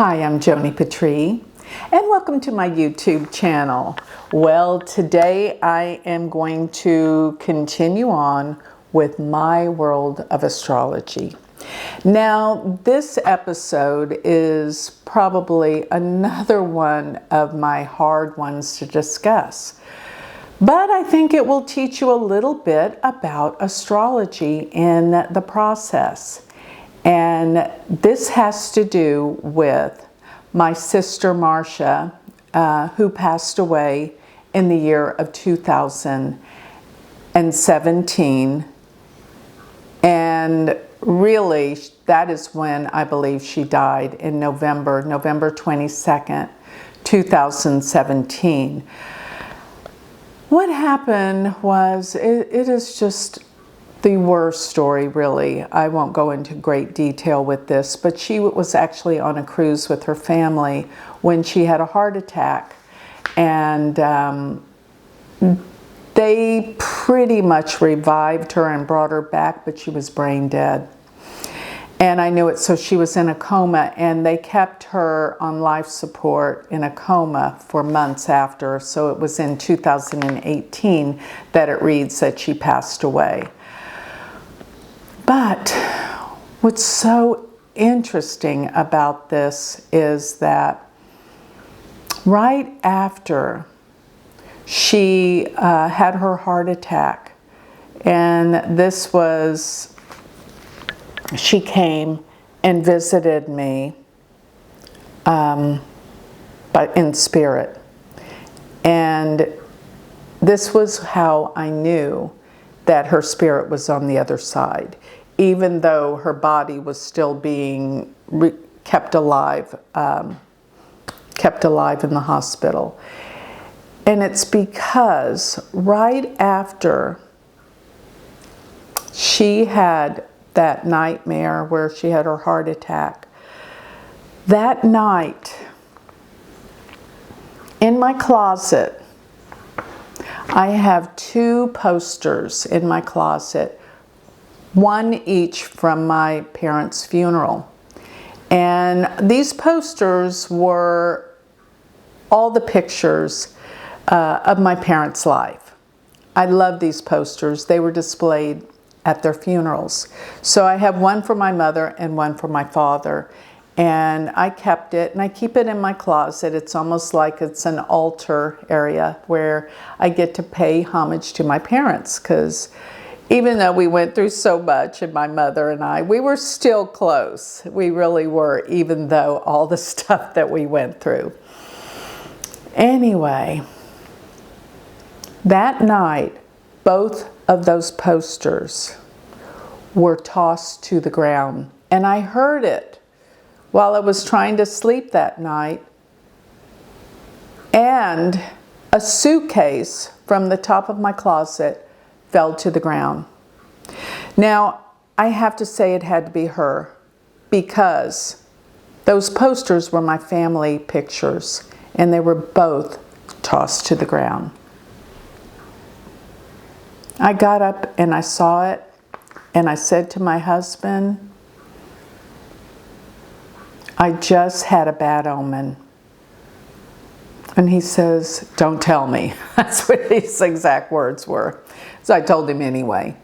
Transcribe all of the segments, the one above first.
Hi, I'm Joni Patry, and welcome to my YouTube channel. Well, today I am going to continue on with my world of astrology. Now, this episode is probably another one of my hard ones to discuss, but I think it will teach you a little bit about astrology in the process. And this has to do with my sister Marcia, who passed away in the year of 2017. And really, that is when I believe she died, in November 22nd, 2017. What happened was, it is just the worst story, really. I won't go into great detail with this, but she was actually on a cruise with her family when she had a heart attack, and they pretty much revived her and brought her back, but she was brain dead. And I knew it, so she was in a coma, and they kept her on life support in a coma for months after. So it was in 2018 that it reads that she passed away. But what's so interesting about this is that right after she had her heart attack, and this was, she came and visited me but in spirit. And this was how I knew that her spirit was on the other side, even though her body was still being kept alive in the hospital. And it's because right after she had that nightmare where she had her heart attack, that night in my closet, I have two posters in my closet, one each from my parents' funeral. And these posters were all the pictures of my parents' life. I love these posters. They were displayed at their funerals. So I have one for my mother and one for my father. And I kept it, and I keep it in my closet. It's almost like it's an altar area where I get to pay homage to my parents, because even though we went through so much, and my mother and I, we were still close. We really were, even though all the stuff that we went through. Anyway, that night, both of those posters were tossed to the ground, and I heard it while I was trying to sleep that night, and a suitcase from the top of my closet fell to the ground. Now, I have to say it had to be her, because those posters were my family pictures, and they were both tossed to the ground. I got up and I saw it, and I said to my husband, I just had a bad omen. And he says, don't tell me. That's what his exact words were. So I told him anyway.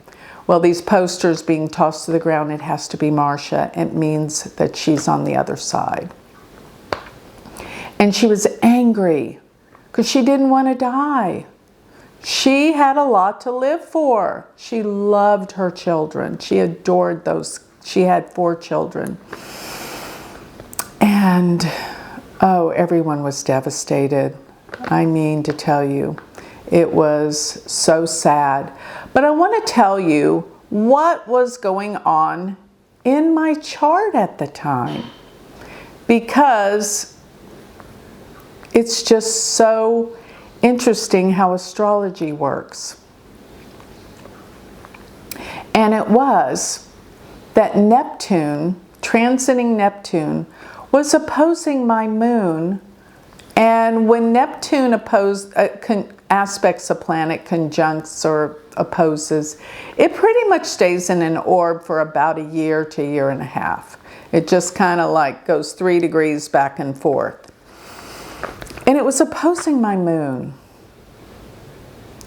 Well, these posters being tossed to the ground, it has to be Marcia. It means that she's on the other side. And she was angry because she didn't want to die. She had a lot to live for. She loved her children. She adored those. She had 4 children. And, oh, everyone was devastated. I mean to tell you, it was so sad. But I want to tell you what was going on in my chart at the time, because it's just so interesting how astrology works. And it was that Neptune, transiting Neptune, was opposing my moon. And when Neptune aspects a planet, conjuncts or opposes, it pretty much stays in an orb for about a year to a year and a half. It just kind of like goes 3 degrees back and forth. And it was opposing my moon.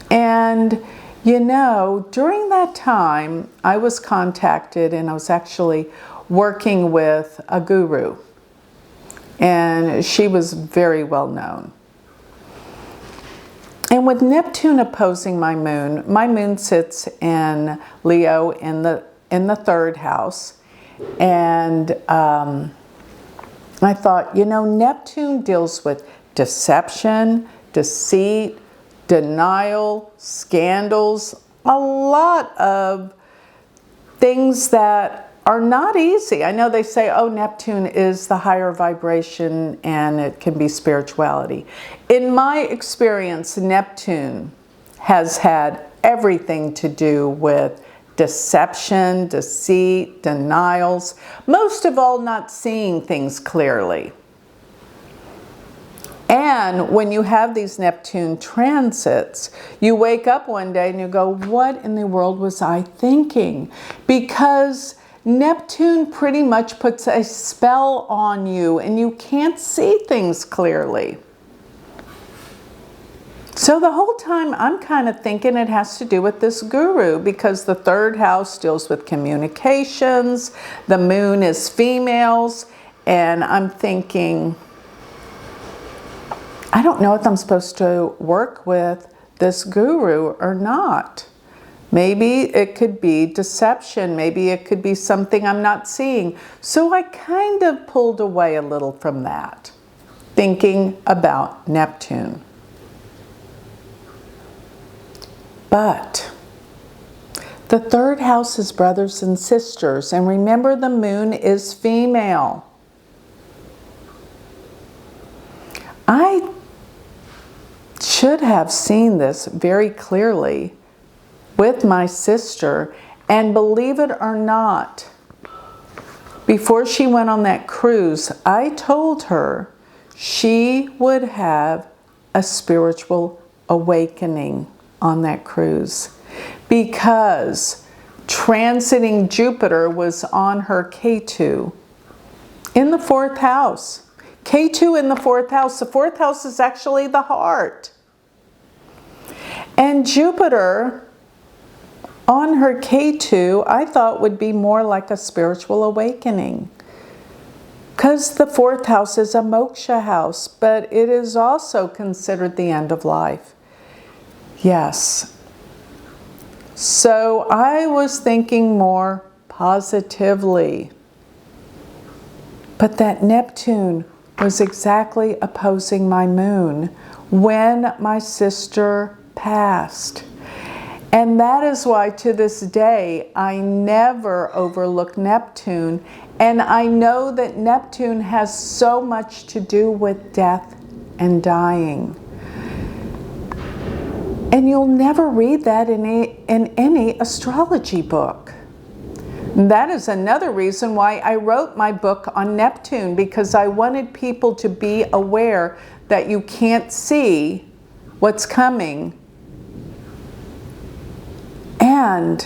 And you know, during that time, I was contacted and I was actually working with a guru. And she was very well known. And with Neptune opposing my moon sits in Leo in the 3rd house. And I thought, you know, Neptune deals with deception, deceit, denial, scandals, a lot of things that are not easy. I know they say, oh, Neptune is the higher vibration and it can be spirituality. In my experience, Neptune has had everything to do with deception, deceit, denials, most of all not seeing things clearly. And when you have these Neptune transits, you wake up one day and you go, what in the world was I thinking? Because Neptune pretty much puts a spell on you and you can't see things clearly. So the whole time I'm kind of thinking it has to do with this guru, because the 3rd house deals with communications, the moon is females, and I'm thinking, I don't know if I'm supposed to work with this guru or not. Maybe it could be deception. Maybe it could be something I'm not seeing. So I kind of pulled away a little from that, thinking about Neptune. But the 3rd house is brothers and sisters. And remember, the moon is female. I should have seen this very clearly with my sister, and believe it or not, before she went on that cruise, I told her she would have a spiritual awakening on that cruise, because transiting Jupiter was on her K2 in the 4th house. K2 in the 4th house. The 4th house is actually the heart. And Jupiter on her K2, I thought would be more like a spiritual awakening, because the 4th house is a moksha house, but it is also considered the end of life. Yes. So I was thinking more positively. But that Neptune was exactly opposing my moon when my sister passed. And that is why to this day I never overlook Neptune. And I know that Neptune has so much to do with death and dying. And you'll never read that in any astrology book. That is another reason why I wrote my book on Neptune, because I wanted people to be aware that you can't see what's coming. And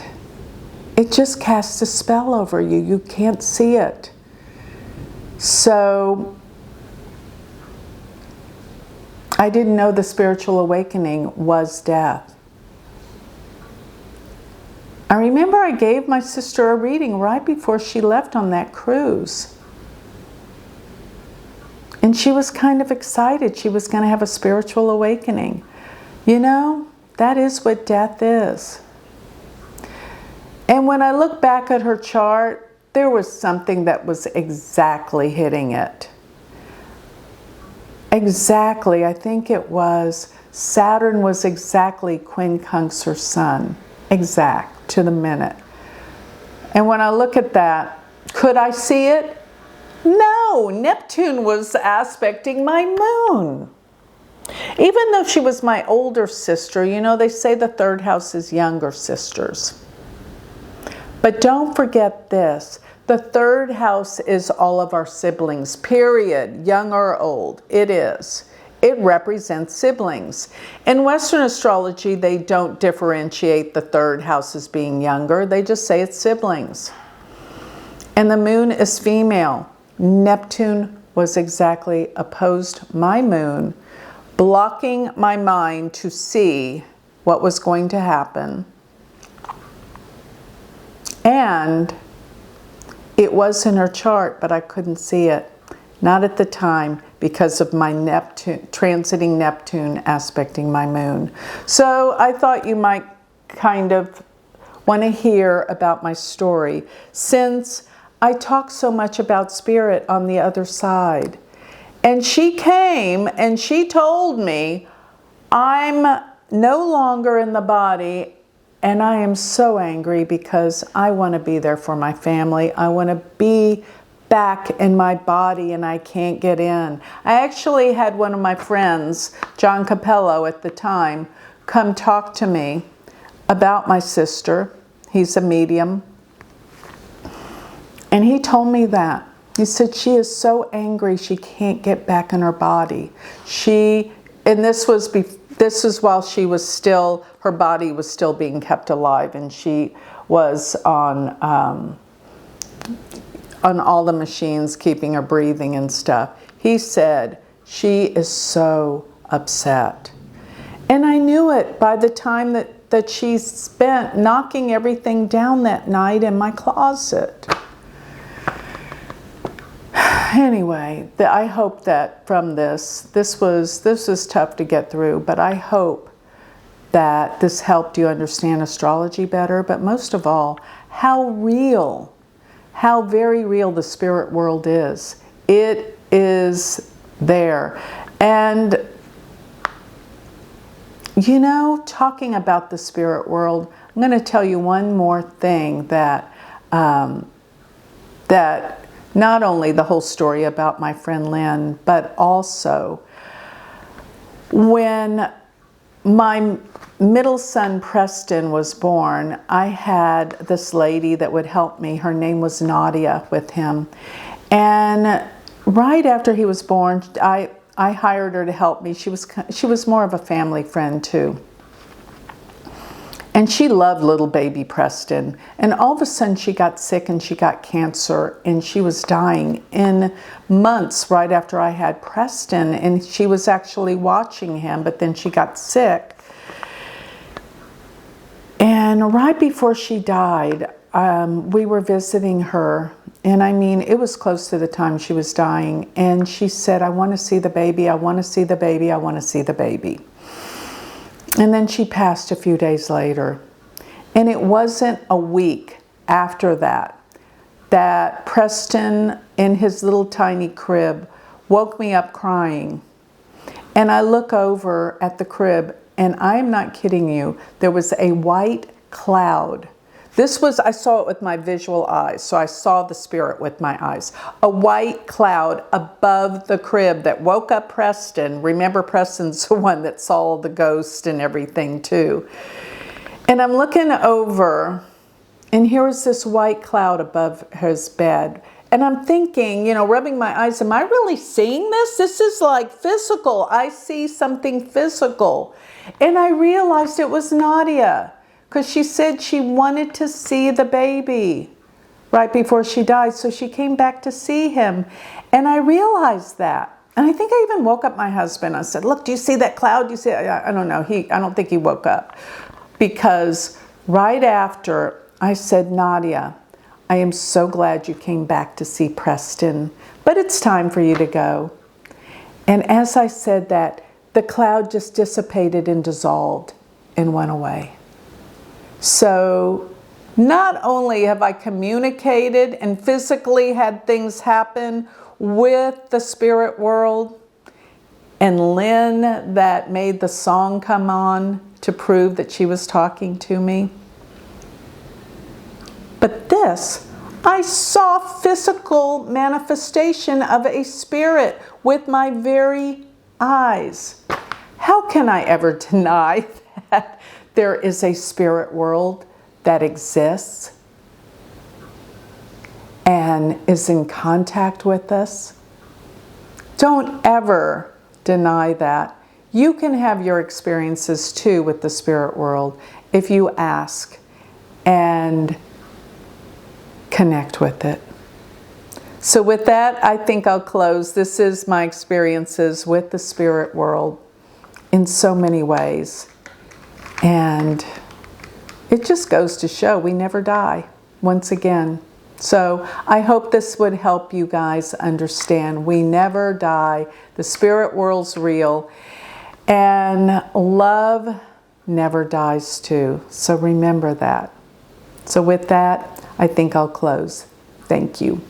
it just casts a spell over you. You can't see it. So I didn't know the spiritual awakening was death. I remember I gave my sister a reading right before she left on that cruise. And she was kind of excited. She was going to have a spiritual awakening. You know, that is what death is. And when I look back at her chart, there was something that was exactly hitting it. Exactly, I think it was Saturn was exactly quincunx her sun. Exact, to the minute. And when I look at that, could I see it? No, Neptune was aspecting my moon. Even though she was my older sister, you know, they say the 3rd house is younger sisters. But don't forget this, the 3rd house is all of our siblings, period, young or old, it is. It represents siblings. In Western astrology, they don't differentiate the third house as being younger. They just say it's siblings. And the moon is female. Neptune was exactly opposed my moon, blocking my mind to see what was going to happen. And it was in her chart, but I couldn't see it. Not at the time, because of my Neptune, transiting Neptune aspecting my moon. So I thought you might kind of want to hear about my story, since I talk so much about spirit on the other side. And she came and she told me, I'm no longer in the body, and I am so angry because I want to be there for my family. I want to be back in my body and I can't get in. I actually had one of my friends, John Capello at the time, come talk to me about my sister. He's a medium. And he told me that. He said she is so angry she can't get back in her body. And this was while she was still, her body was still being kept alive, and she was on all the machines, keeping her breathing and stuff. He said, she is so upset. And I knew it by the time that she spent knocking everything down that night in my closet. Anyway, I hope that from this was tough to get through, but I hope that this helped you understand astrology better, but most of all, how very real the spirit world is. It is there. And, you know, talking about the spirit world, I'm going to tell you one more thing that not only the whole story about my friend Lynn, but also when my middle son Preston was born, I had this lady that would help me. Her name was Nadia with him. And right after he was born, I hired her to help me. She was more of a family friend too. And she loved little baby Preston. And all of a sudden she got sick and she got cancer, and she was dying in months right after I had Preston. And she was actually watching him, but then she got sick. And right before she died, we were visiting her. And I mean, it was close to the time she was dying. And she said, I want to see the baby. I want to see the baby. I want to see the baby. And then she passed a few days later. And it wasn't a week after that Preston, in his little tiny crib, woke me up crying. And I look over at the crib, and I am not kidding you, there was a white cloud. I saw it with my visual eyes, so I saw the spirit with my eyes. A white cloud above the crib that woke up Preston. Remember, Preston's the one that saw the ghost and everything too. And I'm looking over, and here is this white cloud above his bed. And I'm thinking, you know, rubbing my eyes, am I really seeing this? This is like physical. I see something physical. And I realized it was Nadia, because she said she wanted to see the baby right before she died. So she came back to see him. And I realized that. And I think I even woke up my husband. I said, look, do you see that cloud? Do you see it? I don't know. I don't think he woke up. Because right after I said, Nadia, I am so glad you came back to see Preston, but it's time for you to go. And as I said that, the cloud just dissipated and dissolved and went away. So not only have I communicated and physically had things happen with the spirit world, and Lynn that made the song come on to prove that she was talking to me, but this, I saw physical manifestation of a spirit with my very eyes. How can I ever deny that there is a spirit world that exists and is in contact with us? Don't ever deny that. You can have your experiences too with the spirit world if you ask and connect with it. So with that, I think I'll close. This is my experiences with the spirit world in so many ways. And it just goes to show we never die, once again. So I hope this would help you guys understand we never die. The spirit world's real. And love never dies too. So remember that. So with that, I think I'll close. Thank you.